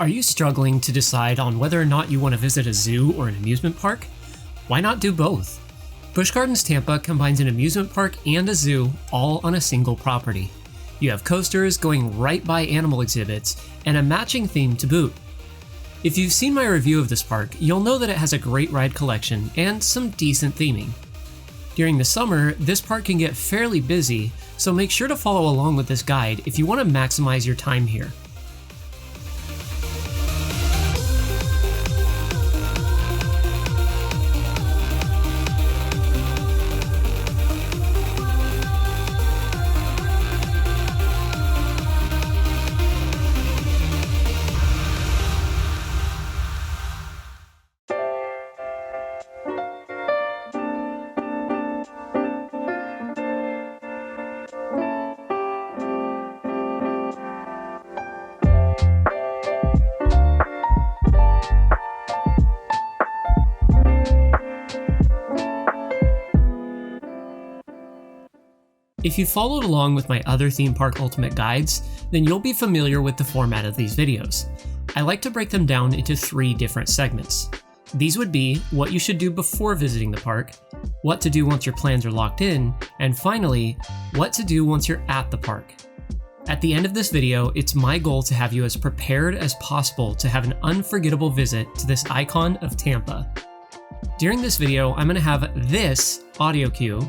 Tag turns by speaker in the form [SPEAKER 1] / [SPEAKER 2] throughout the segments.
[SPEAKER 1] Are you struggling to decide on whether or not you want to visit a zoo or an amusement park? Why not do both? Busch Gardens Tampa combines an amusement park and a zoo all on a single property. You have coasters going right by animal exhibits and a matching theme to boot. If you've seen my review of this park, you'll know that it has a great ride collection and some decent theming. During the summer, this park can get fairly busy, so make sure to follow along with this guide if you want to maximize your time here. If you followed along with my other theme park ultimate guides, then you'll be familiar with the format of these videos. I like to break them down into 3 different segments. These would be what you should do before visiting the park, what to do once your plans are locked in, and finally, what to do once you're at the park. At the end of this video, it's my goal to have you as prepared as possible to have an unforgettable visit to this icon of Tampa. During this video, I'm going to have this audio cue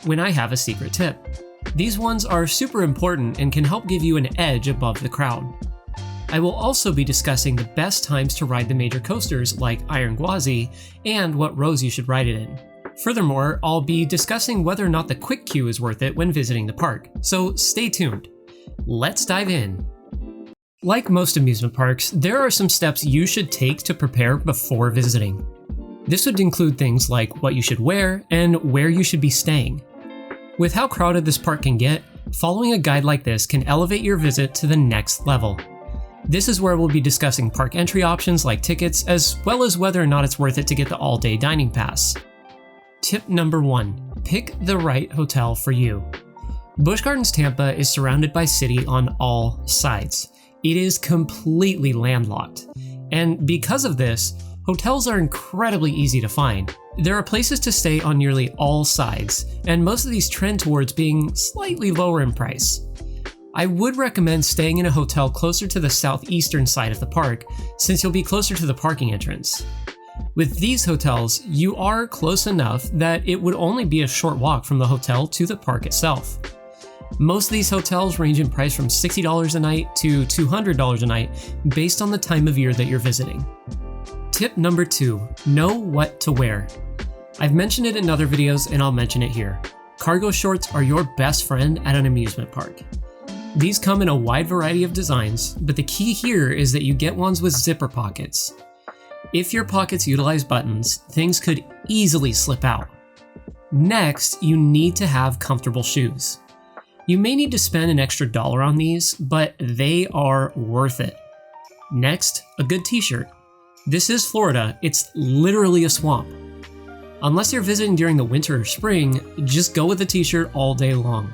[SPEAKER 1] when I have a secret tip. These ones are super important and can help give you an edge above the crowd. I will also be discussing the best times to ride the major coasters like Iron Gwazi and what rows you should ride it in. Furthermore, I'll be discussing whether or not the quick queue is worth it when visiting the park, so stay tuned. Let's dive in. Like most amusement parks, there are some steps you should take to prepare before visiting. This would include things like what you should wear and where you should be staying. With how crowded this park can get, following a guide like this can elevate your visit to the next level. This is where we'll be discussing park entry options like tickets, as well as whether or not it's worth it to get the all-day dining pass. Tip number 1, pick the right hotel for you. Busch Gardens Tampa is surrounded by city on all sides. It is completely landlocked, and because of this, hotels are incredibly easy to find. There are places to stay on nearly all sides, and most of these trend towards being slightly lower in price. I would recommend staying in a hotel closer to the southeastern side of the park, since you'll be closer to the parking entrance. With these hotels, you are close enough that it would only be a short walk from the hotel to the park itself. Most of these hotels range in price from $60 a night to $200 a night, based on the time of year that you're visiting. Tip number 2, know what to wear. I've mentioned it in other videos and I'll mention it here. Cargo shorts are your best friend at an amusement park. These come in a wide variety of designs, but the key here is that you get ones with zipper pockets. If your pockets utilize buttons, things could easily slip out. Next, you need to have comfortable shoes. You may need to spend an extra $1 on these, but they are worth it. Next, a good t-shirt. This is Florida, it's literally a swamp. Unless you're visiting during the winter or spring, just go with a t-shirt all day long.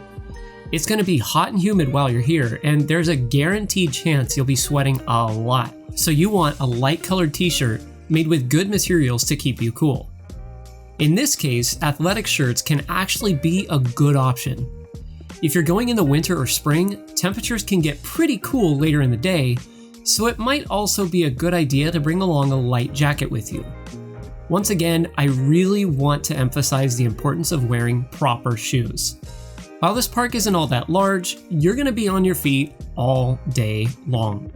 [SPEAKER 1] It's going to be hot and humid while you're here, and there's a guaranteed chance you'll be sweating a lot. So you want a light colored t-shirt made with good materials to keep you cool. In this case, athletic shirts can actually be a good option. If you're going in the winter or spring, temperatures can get pretty cool later in the day, so it might also be a good idea to bring along a light jacket with you. Once again, I really want to emphasize the importance of wearing proper shoes. While this park isn't all that large, you're going to be on your feet all day long.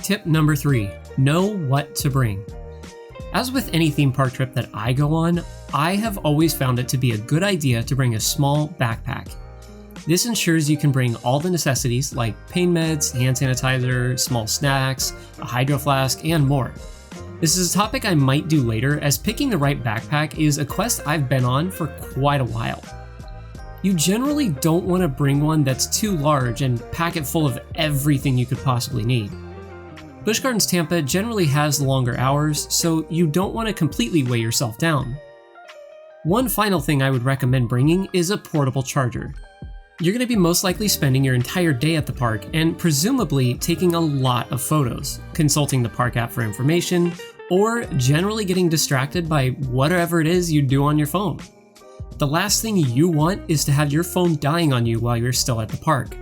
[SPEAKER 1] Tip number 3, know what to bring. As with any theme park trip that I go on, I have always found it to be a good idea to bring a small backpack. This ensures you can bring all the necessities like pain meds, hand sanitizer, small snacks, a hydro flask, and more. This is a topic I might do later, as picking the right backpack is a quest I've been on for quite a while. You generally don't want to bring one that's too large and pack it full of everything you could possibly need. Busch Gardens Tampa generally has longer hours, so you don't want to completely weigh yourself down. One final thing I would recommend bringing is a portable charger. You're going to be most likely spending your entire day at the park and presumably taking a lot of photos, consulting the park app for information, or generally getting distracted by whatever it is you do on your phone. The last thing you want is to have your phone dying on you while you're still at the park.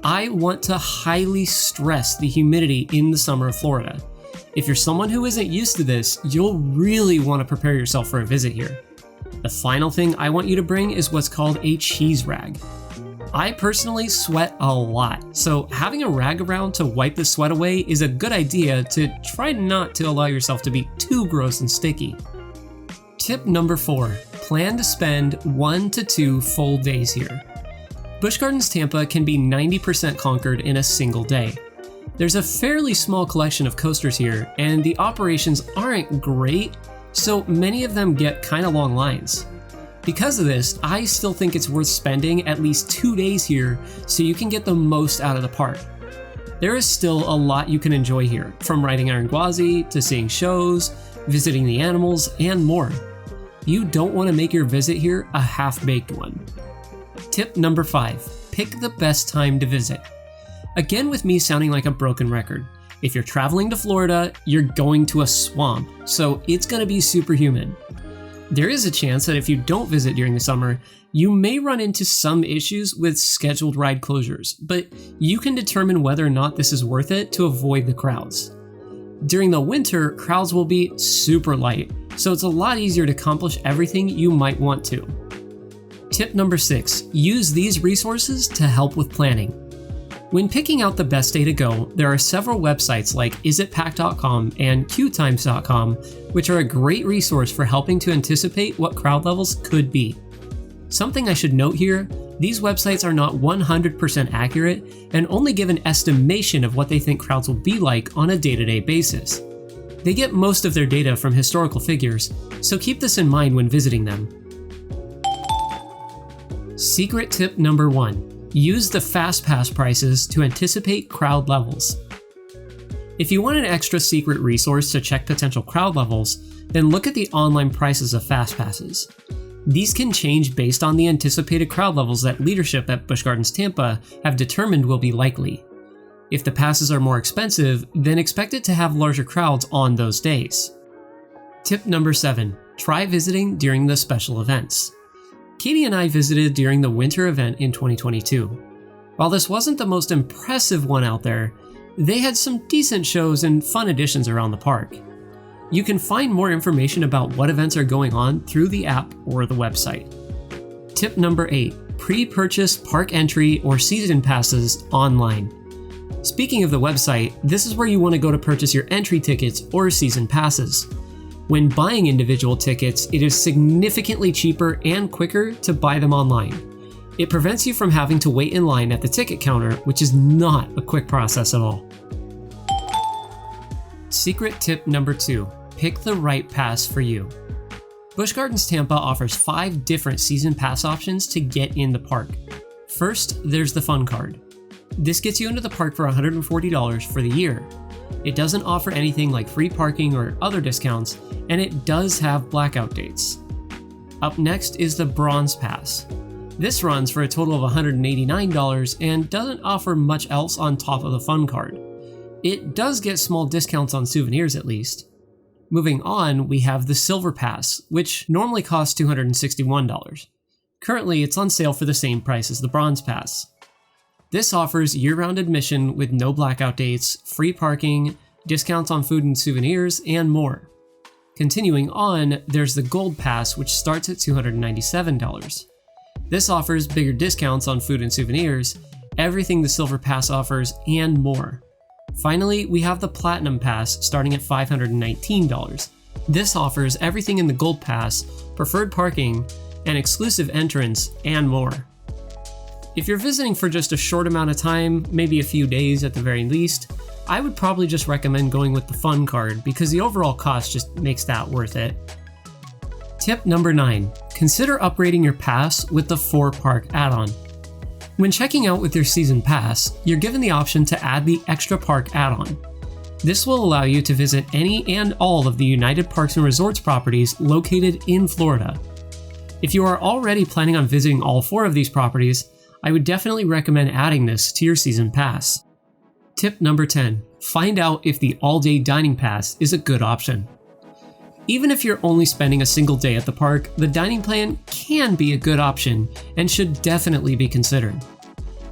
[SPEAKER 1] I want to highly stress the humidity in the summer of Florida. If you're someone who isn't used to this, you'll really want to prepare yourself for a visit here. The final thing I want you to bring is what's called a cheese rag. I personally sweat a lot, so having a rag around to wipe the sweat away is a good idea to try not to allow yourself to be too gross and sticky. Tip number 4, plan to spend 1 to 2 full days here. Busch Gardens Tampa can be 90% conquered in a single day. There's a fairly small collection of coasters here, and the operations aren't great, so many of them get kinda long lines. Because of this, I still think it's worth spending at least 2 days here so you can get the most out of the park. There is still a lot you can enjoy here, from riding Iron Gwazi to seeing shows, visiting the animals, and more. You don't want to make your visit here a half-baked one. Tip number 5, pick the best time to visit. Again, with me sounding like a broken record, if you're traveling to Florida, you're going to a swamp, so it's going to be super humid. There is a chance that if you don't visit during the summer, you may run into some issues with scheduled ride closures, but you can determine whether or not this is worth it to avoid the crowds. During the winter, crowds will be super light, so it's a lot easier to accomplish everything you might want to. Tip number 6, use these resources to help with planning. When picking out the best day to go, there are several websites like isitpacked.com and qtimes.com, which are a great resource for helping to anticipate what crowd levels could be. Something I should note here, these websites are not 100% accurate and only give an estimation of what they think crowds will be like on a day-to-day basis. They get most of their data from historical figures, so keep this in mind when visiting them. Secret tip number 1. Use the FastPass prices to anticipate crowd levels. If you want an extra secret resource to check potential crowd levels, then look at the online prices of FastPasses. These can change based on the anticipated crowd levels that leadership at Busch Gardens Tampa have determined will be likely. If the passes are more expensive, then expect it to have larger crowds on those days. Tip number 7. Try visiting during the special events. Katie and I visited during the winter event in 2022. While this wasn't the most impressive one out there, they had some decent shows and fun additions around the park. You can find more information about what events are going on through the app or the website. Tip number 8. Pre-purchase park entry or season passes online. Speaking of the website, this is where you want to go to purchase your entry tickets or season passes. When buying individual tickets, it is significantly cheaper and quicker to buy them online. It prevents you from having to wait in line at the ticket counter, which is not a quick process at all. Secret tip number 2. Pick the right pass for you. Busch Gardens Tampa offers 5 different season pass options to get in the park. First, there's the Fun Card. This gets you into the park for $140 for the year. It doesn't offer anything like free parking or other discounts, and it does have blackout dates. Up next is the Bronze Pass. This runs for a total of $189 and doesn't offer much else on top of the Fun Card. It does get small discounts on souvenirs at least. Moving on, we have the Silver Pass, which normally costs $261. Currently, it's on sale for the same price as the Bronze Pass. This offers year-round admission with no blackout dates, free parking, discounts on food and souvenirs, and more. Continuing on, there's the Gold Pass, which starts at $297. This offers bigger discounts on food and souvenirs, everything the Silver Pass offers, and more. Finally, we have the Platinum Pass starting at $519. This offers everything in the Gold Pass, preferred parking, an exclusive entrance, and more. If you're visiting for just a short amount of time, maybe a few days at the very least, I would probably just recommend going with the Fun Card because the overall cost just makes that worth it. Tip number 9. Consider upgrading your pass with the 4-park add-on. When checking out with your season pass, you're given the option to add the Extra Park add-on. This will allow you to visit any and all of the United Parks & Resorts properties located in Florida. If you are already planning on visiting all 4 of these properties, I would definitely recommend adding this to your season pass. Tip number 10. Find out if the all-day dining pass is a good option. Even if you're only spending a single day at the park, the dining plan can be a good option and should definitely be considered.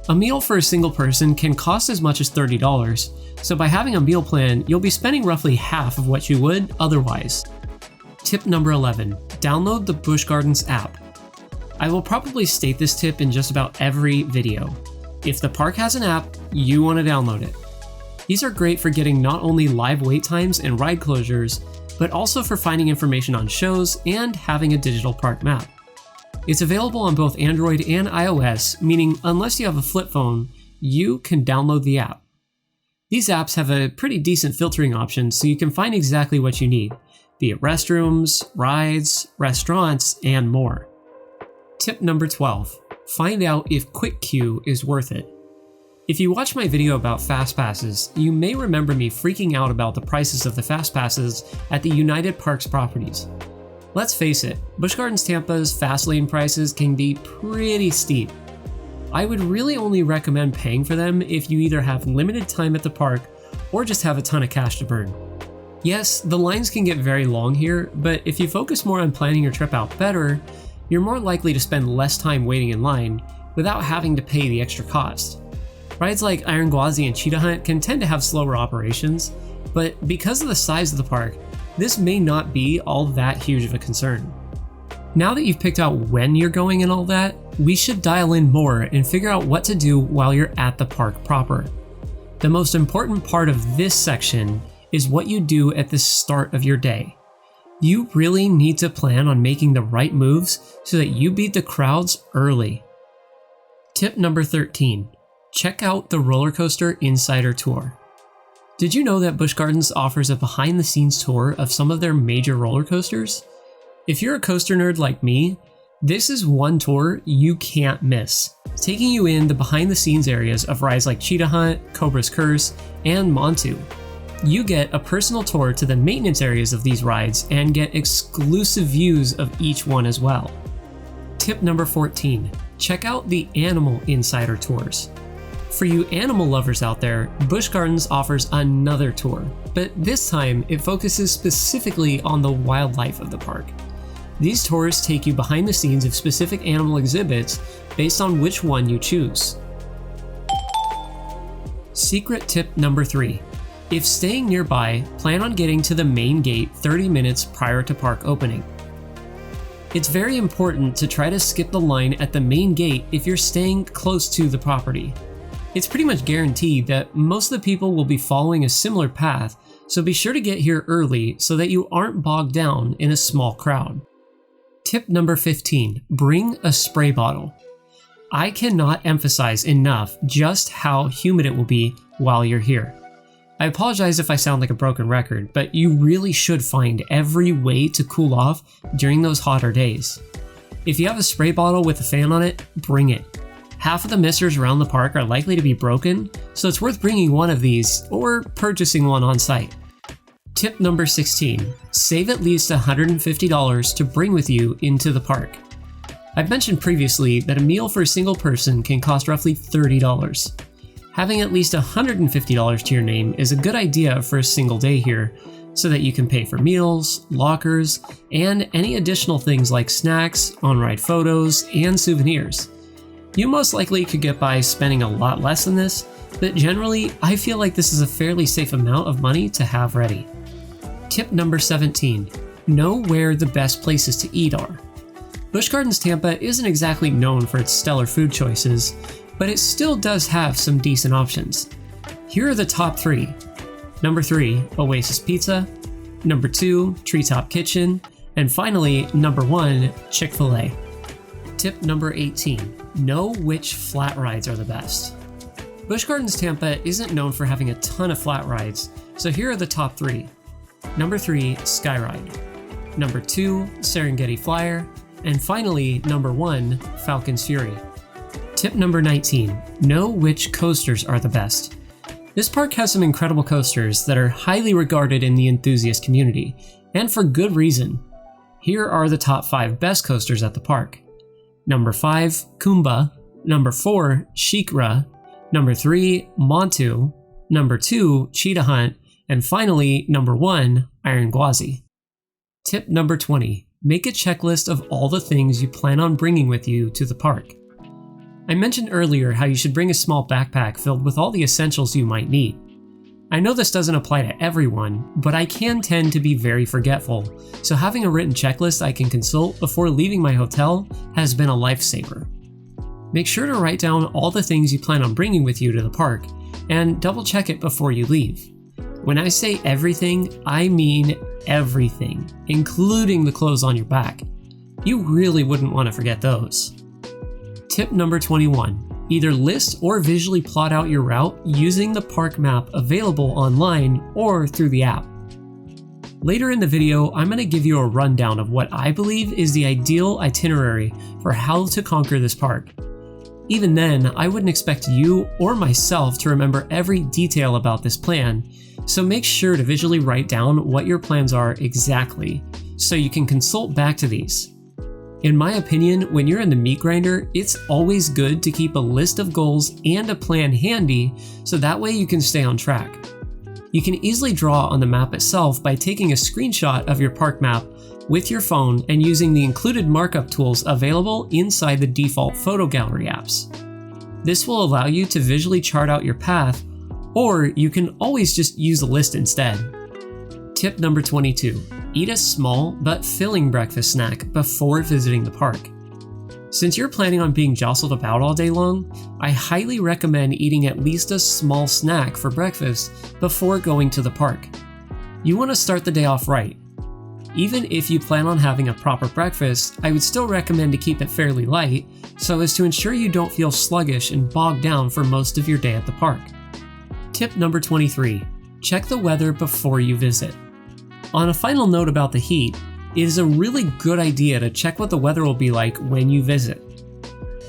[SPEAKER 1] A meal for a single person can cost as much as $30, so by having a meal plan, you'll be spending roughly half of what you would otherwise. Tip number 11. Download the Busch Gardens app. I will probably state this tip in just about every video. If the park has an app, you want to download it. These are great for getting not only live wait times and ride closures, but also for finding information on shows and having a digital park map. It's available on both Android and iOS, meaning unless you have a flip phone, you can download the app. These apps have a pretty decent filtering option so you can find exactly what you need, be it restrooms, rides, restaurants, and more. Tip number 12. Find out if Quick Queue is worth it. If you watch my video about Fast Passes, you may remember me freaking out about the prices of the Fast Passes at the United Parks properties. Let's face it, Busch Gardens Tampa's fast lane prices can be pretty steep. I would really only recommend paying for them if you either have limited time at the park or just have a ton of cash to burn. Yes, the lines can get very long here, but if you focus more on planning your trip out better, you're more likely to spend less time waiting in line without having to pay the extra cost. Rides like Iron Gwazi and Cheetah Hunt can tend to have slower operations, but because of the size of the park, this may not be all that huge of a concern. Now that you've picked out when you're going and all that, we should dial in more and figure out what to do while you're at the park proper. The most important part of this section is what you do at the start of your day. You really need to plan on making the right moves so that you beat the crowds early. Tip number 13. Check out the Roller Coaster Insider Tour. Did you know that Busch Gardens offers a behind-the-scenes tour of some of their major roller coasters? If you're a coaster nerd like me, this is one tour you can't miss, taking you in the behind-the-scenes areas of rides like Cheetah Hunt, Cobra's Curse, and Montu. You get a personal tour to the maintenance areas of these rides and get exclusive views of each one as well. Tip number 14. Check out the Animal Insider Tours. For you animal lovers out there, Busch Gardens offers another tour, but this time it focuses specifically on the wildlife of the park. These tours take you behind the scenes of specific animal exhibits based on which one you choose. Secret tip number 3. If staying nearby, plan on getting to the main gate 30 minutes prior to park opening. It's very important to try to skip the line at the main gate if you're staying close to the property. It's pretty much guaranteed that most of the people will be following a similar path, so be sure to get here early so that you aren't bogged down in a small crowd. Tip number 15. Bring a spray bottle. I cannot emphasize enough just how humid it will be while you're here. I apologize if I sound like a broken record, but you really should find every way to cool off during those hotter days. If you have a spray bottle with a fan on it, bring it. Half of the misters around the park are likely to be broken, so it's worth bringing one of these or purchasing one on site. Tip number 16. Save at least $150 to bring with you into the park. I've mentioned previously that a meal for a single person can cost roughly $30. Having at least $150 to your name is a good idea for a single day here, so that you can pay for meals, lockers, and any additional things like snacks, on-ride photos, and souvenirs. You most likely could get by spending a lot less than this, but generally, I feel like this is a fairly safe amount of money to have ready. Tip number 17. Know where the best places to eat are. Busch Gardens Tampa isn't exactly known for its stellar food choices, but it still does have some decent options. Here are the top 3. Number 3, Oasis Pizza. Number 2, Treetop Kitchen. And finally, number 1, Chick-fil-A. Tip number 18. Know which flat rides are the best. Busch Gardens Tampa isn't known for having a ton of flat rides, so here are the top 3. Number 3, Skyride. Number 2, Serengeti Flyer. And finally, number 1, Falcon's Fury. Tip number 19. Know which coasters are the best. This park has some incredible coasters that are highly regarded in the enthusiast community, and for good reason. Here are the top 5 best coasters at the park. Number 5, Kumba. Number 4, Shikra. Number 3, Montu. Number 2, Cheetah Hunt. And finally, number 1, Iron Gwazi. Tip number 20. Make a checklist of all the things you plan on bringing with you to the park. I mentioned earlier how you should bring a small backpack filled with all the essentials you might need. I know this doesn't apply to everyone, but I can tend to be very forgetful, so having a written checklist I can consult before leaving my hotel has been a lifesaver. Make sure to write down all the things you plan on bringing with you to the park, and double check it before you leave. When I say everything, I mean everything, including the clothes on your back. You really wouldn't want to forget those. Tip number 21. Either list or visually plot out your route using the park map available online or through the app. Later in the video, I'm going to give you a rundown of what I believe is the ideal itinerary for how to conquer this park. Even then, I wouldn't expect you or myself to remember every detail about this plan, so make sure to visually write down what your plans are exactly, so you can consult back to these. In my opinion, when you're in the meat grinder, it's always good to keep a list of goals and a plan handy so that way you can stay on track. You can easily draw on the map itself by taking a screenshot of your park map with your phone and using the included markup tools available inside the default photo gallery apps. This will allow you to visually chart out your path, or you can always just use a list instead. Tip number 22. Eat a small but filling breakfast snack before visiting the park. Since you're planning on being jostled about all day long, I highly recommend eating at least a small snack for breakfast before going to the park. You want to start the day off right. Even if you plan on having a proper breakfast, I would still recommend to keep it fairly light so as to ensure you don't feel sluggish and bogged down for most of your day at the park. Tip number 23. Check the weather before you visit. On a final note about the heat, it is a really good idea to check what the weather will be like when you visit.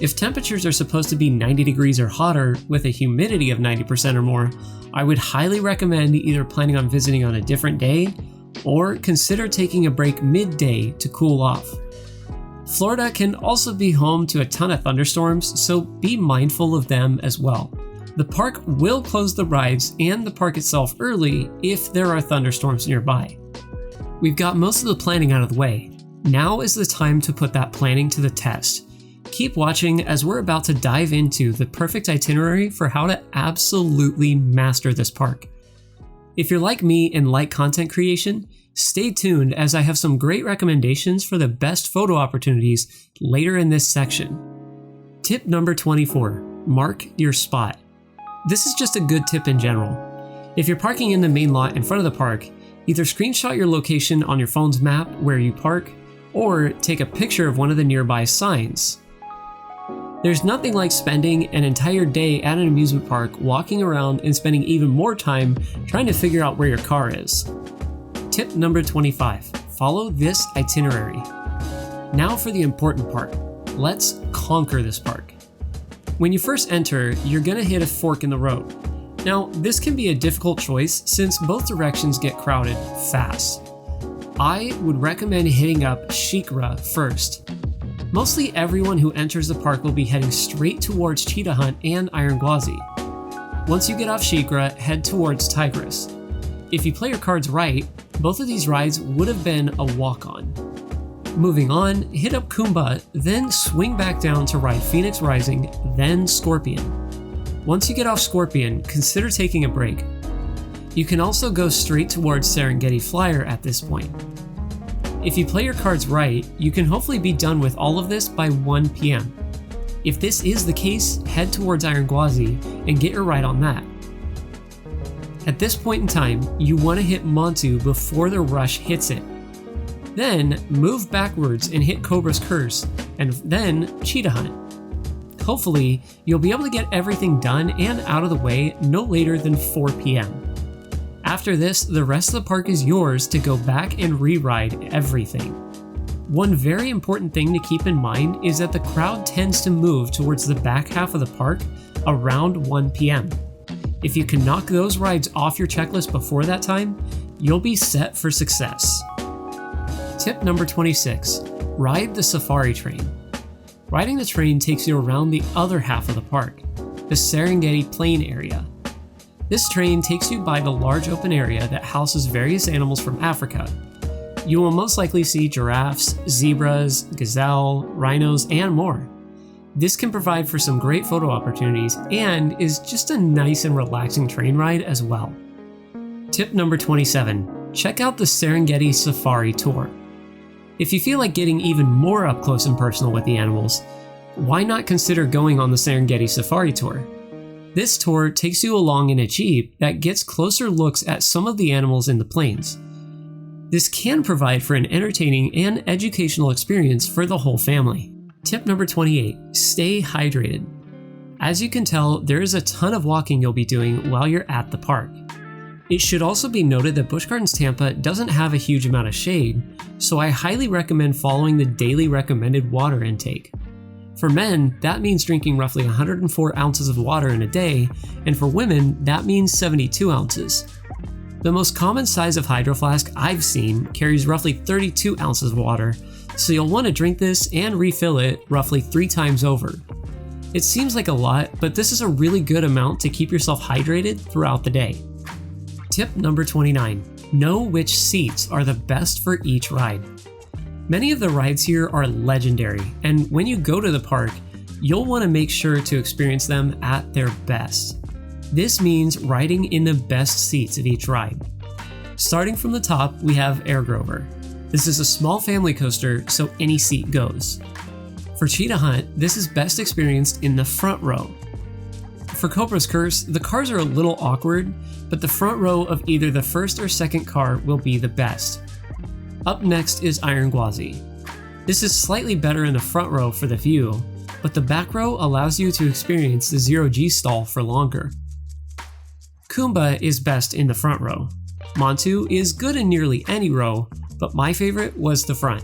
[SPEAKER 1] If temperatures are supposed to be 90 degrees or hotter with a humidity of 90% or more, I would highly recommend either planning on visiting on a different day or consider taking a break midday to cool off. Florida can also be home to a ton of thunderstorms, so be mindful of them as well. The park will close the rides and the park itself early if there are thunderstorms nearby. We've got most of the planning out of the way. Now is the time to put that planning to the test. Keep watching as we're about to dive into the perfect itinerary for how to absolutely master this park. If you're like me and like content creation, stay tuned as I have some great recommendations for the best photo opportunities later in this section. Tip number 24. Mark your spot. This is just a good tip in general. If you're parking in the main lot in front of the park, either screenshot your location on your phone's map where you park, or take a picture of one of the nearby signs. There's nothing like spending an entire day at an amusement park walking around and spending even more time trying to figure out where your car is. Tip number 25. Follow this itinerary. Now for the important part. Let's conquer this park. When you first enter, you're going to hit a fork in the road. Now, this can be a difficult choice since both directions get crowded fast. I would recommend hitting up Shikra first. Mostly everyone who enters the park will be heading straight towards Cheetah Hunt and Iron Gwazi. Once you get off Shikra, head towards Tigris. If you play your cards right, both of these rides would have been a walk-on. Moving on, hit up Kumba, then swing back down to ride Phoenix Rising, then Scorpion. Once you get off Scorpion, consider taking a break. You can also go straight towards Serengeti Flyer at this point. If you play your cards right, you can hopefully be done with all of this by 1 p.m. If this is the case, head towards Iron Gwazi and get your ride on that. At this point in time, you want to hit Montu before the rush hits it. Then move backwards and hit Cobra's Curse, and then Cheetah Hunt. Hopefully, you'll be able to get everything done and out of the way no later than 4 p.m. After this, the rest of the park is yours to go back and re-ride everything. One very important thing to keep in mind is that the crowd tends to move towards the back half of the park around 1 p.m. If you can knock those rides off your checklist before that time, you'll be set for success. Tip number 26. Ride the safari train. riding the train takes you around the other half of the park, the Serengeti Plain area. This train takes you by the large open area that houses various animals from Africa. You will most likely see giraffes, zebras, gazelle, rhinos, and more. This can provide for some great photo opportunities and is just a nice and relaxing train ride as well. Tip number 27. Check out the Serengeti Safari Tour. If you feel like getting even more up close and personal with the animals, why not consider going on the Serengeti Safari Tour? This tour takes you along in a jeep that gets closer looks at some of the animals in the plains. This can provide for an entertaining and educational experience for the whole family. Tip number 28. Stay hydrated. As you can tell, there is a ton of walking you'll be doing while you're at the park. It should also be noted that Busch Gardens Tampa doesn't have a huge amount of shade, so I highly recommend following the daily recommended water intake. For men, that means drinking roughly 104 ounces of water in a day, and for women, that means 72 ounces. The most common size of hydro flask I've seen carries roughly 32 ounces of water, so you'll want to drink this and refill it roughly 3 times over. It seems like a lot, but this is a really good amount to keep yourself hydrated throughout the day. Tip number 29. Know which seats are the best for each ride. Many of the rides here are legendary, and when you go to the park, you'll want to make sure to experience them at their best. This means riding in the best seats of each ride. Starting from the top, we have Air Grover. This is a small family coaster, so any seat goes. For Cheetah Hunt, this is best experienced in the front row. For Cobra's Curse, the cars are a little awkward, but the front row of either the first or second car will be the best. Up next is Iron Gwazi. This is slightly better in the front row for the view, but the back row allows you to experience the zero-G stall for longer. Kumba is best in the front row. Montu is good in nearly any row, but my favorite was the front.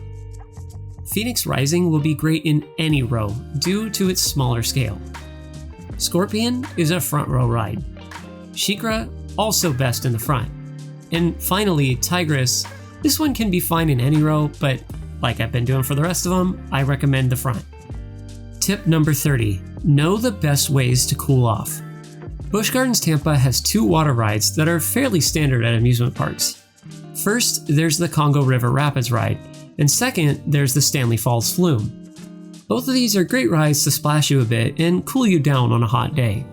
[SPEAKER 1] Phoenix Rising will be great in any row due to its smaller scale. Scorpion is a front row ride. Shikra, also best in the front. And finally, Tigress. This one can be fine in any row, but like I've been doing for the rest of them, I recommend the front. Tip number 30. Know the best ways to cool off. Busch Gardens Tampa has 2 water rides that are fairly standard at amusement parks. First, there's the Congo River Rapids ride, and second, there's the Stanley Falls Flume. Both of these are great rides to splash you a bit and cool you down on a hot day.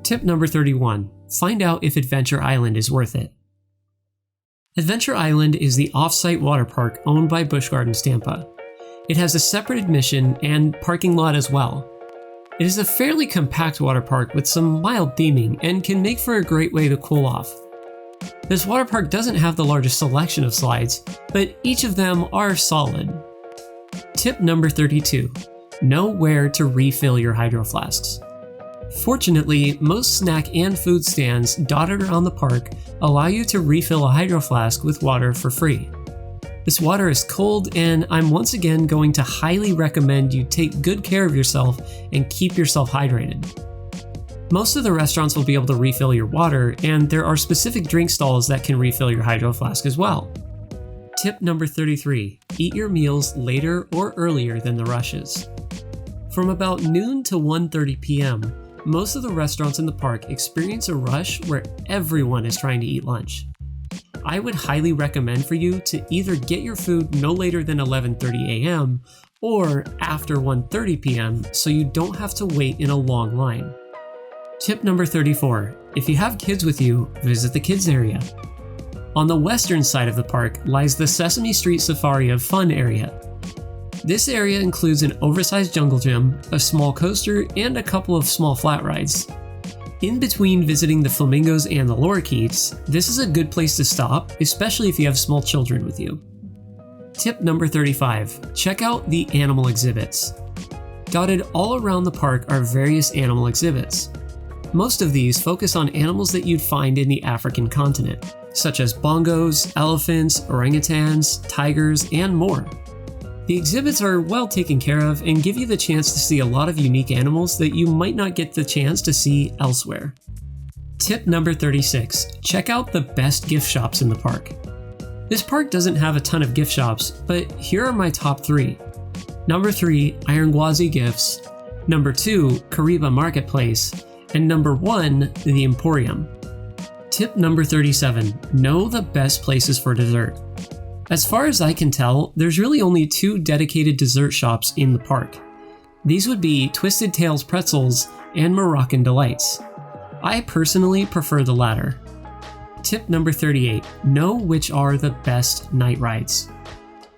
[SPEAKER 1] Tip number 31. Find out if Adventure Island is worth it. Adventure Island is the off-site water park owned by Busch Gardens Tampa. It has a separate admission and parking lot as well. It is a fairly compact water park with some mild theming and can make for a great way to cool off. This water park doesn't have the largest selection of slides, but each of them are solid. Tip number 32. Know where to refill your hydro flasks. Fortunately, most snack and food stands dotted around the park allow you to refill a hydro flask with water for free. This water is cold, and I'm once again going to highly recommend you take good care of yourself and keep yourself hydrated. Most of the restaurants will be able to refill your water, and there are specific drink stalls that can refill your hydro flask as well. Tip number 33. Eat your meals later or earlier than the rushes. From about noon to 1:30 p.m., most of the restaurants in the park experience a rush where everyone is trying to eat lunch. I would highly recommend for you to either get your food no later than 11:30 a.m. or after 1:30 p.m. so you don't have to wait in a long line. Tip number 34. If you have kids with you, visit the kids area. On the western side of the park lies the Sesame Street Safari of Fun area. This area includes an oversized jungle gym, a small coaster, and a couple of small flat rides. In between visiting the flamingos and the lorikeets, this is a good place to stop, especially if you have small children with you. Tip number 35. Check out the animal exhibits. Dotted all around the park are various animal exhibits. Most of these focus on animals that you'd find in the African continent, such as bongos, elephants, orangutans, tigers, and more. The exhibits are well taken care of and give you the chance to see a lot of unique animals that you might not get the chance to see elsewhere. Tip number 36. Check out the best gift shops in the park. This park doesn't have a ton of gift shops, but here are my top 3. Number 3, Iron Gwazi Gifts. Number 2, Kariba Marketplace. And number 1, the Emporium. Tip number 37, know the best places for dessert. As far as I can tell, there's really only 2 dedicated dessert shops in the park. These would be Twisted Tails Pretzels and Moroccan Delights. I personally prefer the latter. Tip number 38, know which are the best night rides.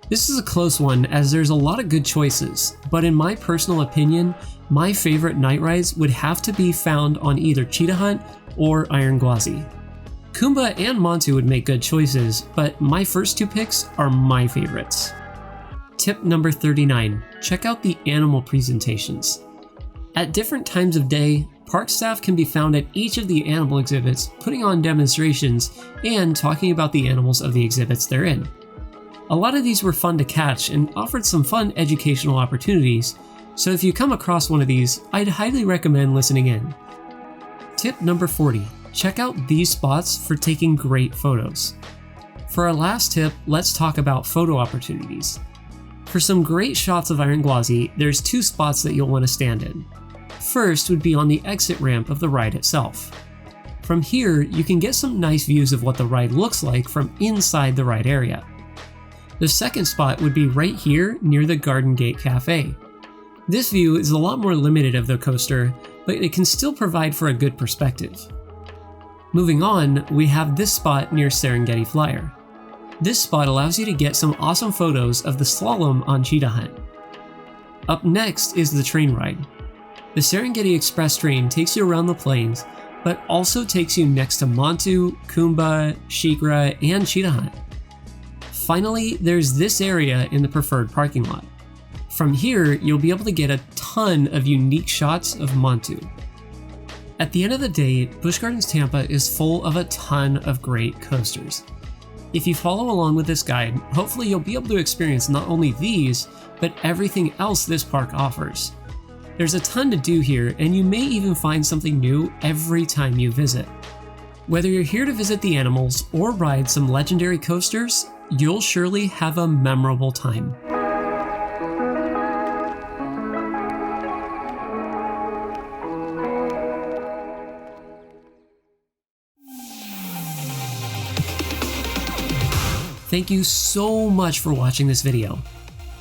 [SPEAKER 1] This is a close one as there's a lot of good choices, but in my personal opinion, my favorite night rides would have to be found on either Cheetah Hunt or Iron Gwazi. Kumba and Montu would make good choices, but my first 2 picks are my favorites. Tip number 39, check out the animal presentations. At different times of day, park staff can be found at each of the animal exhibits putting on demonstrations and talking about the animals of the exhibits they're in. A lot of these were fun to catch and offered some fun educational opportunities, so if you come across one of these, I'd highly recommend listening in. Tip number 40, check out these spots for taking great photos. For our last tip, let's talk about photo opportunities. For some great shots of Iron Gwazi, there's 2 spots that you'll want to stand in. First would be on the exit ramp of the ride itself. From here, you can get some nice views of what the ride looks like from inside the ride area. The second spot would be right here near the Garden Gate Cafe. This view is a lot more limited of the coaster, but it can still provide for a good perspective. Moving on, we have this spot near Serengeti Flyer. This spot allows you to get some awesome photos of the slalom on Cheetah Hunt. Up next is the train ride. The Serengeti Express train takes you around the plains, but also takes you next to Montu, Kumba, Shikra, and Cheetah Hunt. Finally, there's this area in the preferred parking lot. From here, you'll be able to get a ton of unique shots of Montu. At the end of the day, Busch Gardens Tampa is full of a ton of great coasters. If you follow along with this guide, hopefully you'll be able to experience not only these, but everything else this park offers. There's a ton to do here, and you may even find something new every time you visit. Whether you're here to visit the animals or ride some legendary coasters, you'll surely have a memorable time. Thank you so much for watching this video.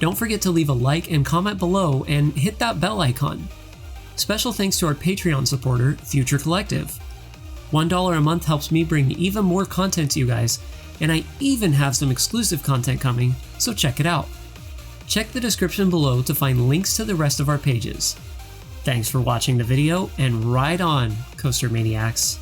[SPEAKER 1] Don't forget to leave a like and comment below and hit that bell icon. Special thanks to our Patreon supporter, Future Collective. $1 a month helps me bring even more content to you guys, and I even have some exclusive content coming, so check it out. Check the description below to find links to the rest of our pages. Thanks for watching the video, and ride on, Coaster Maniacs.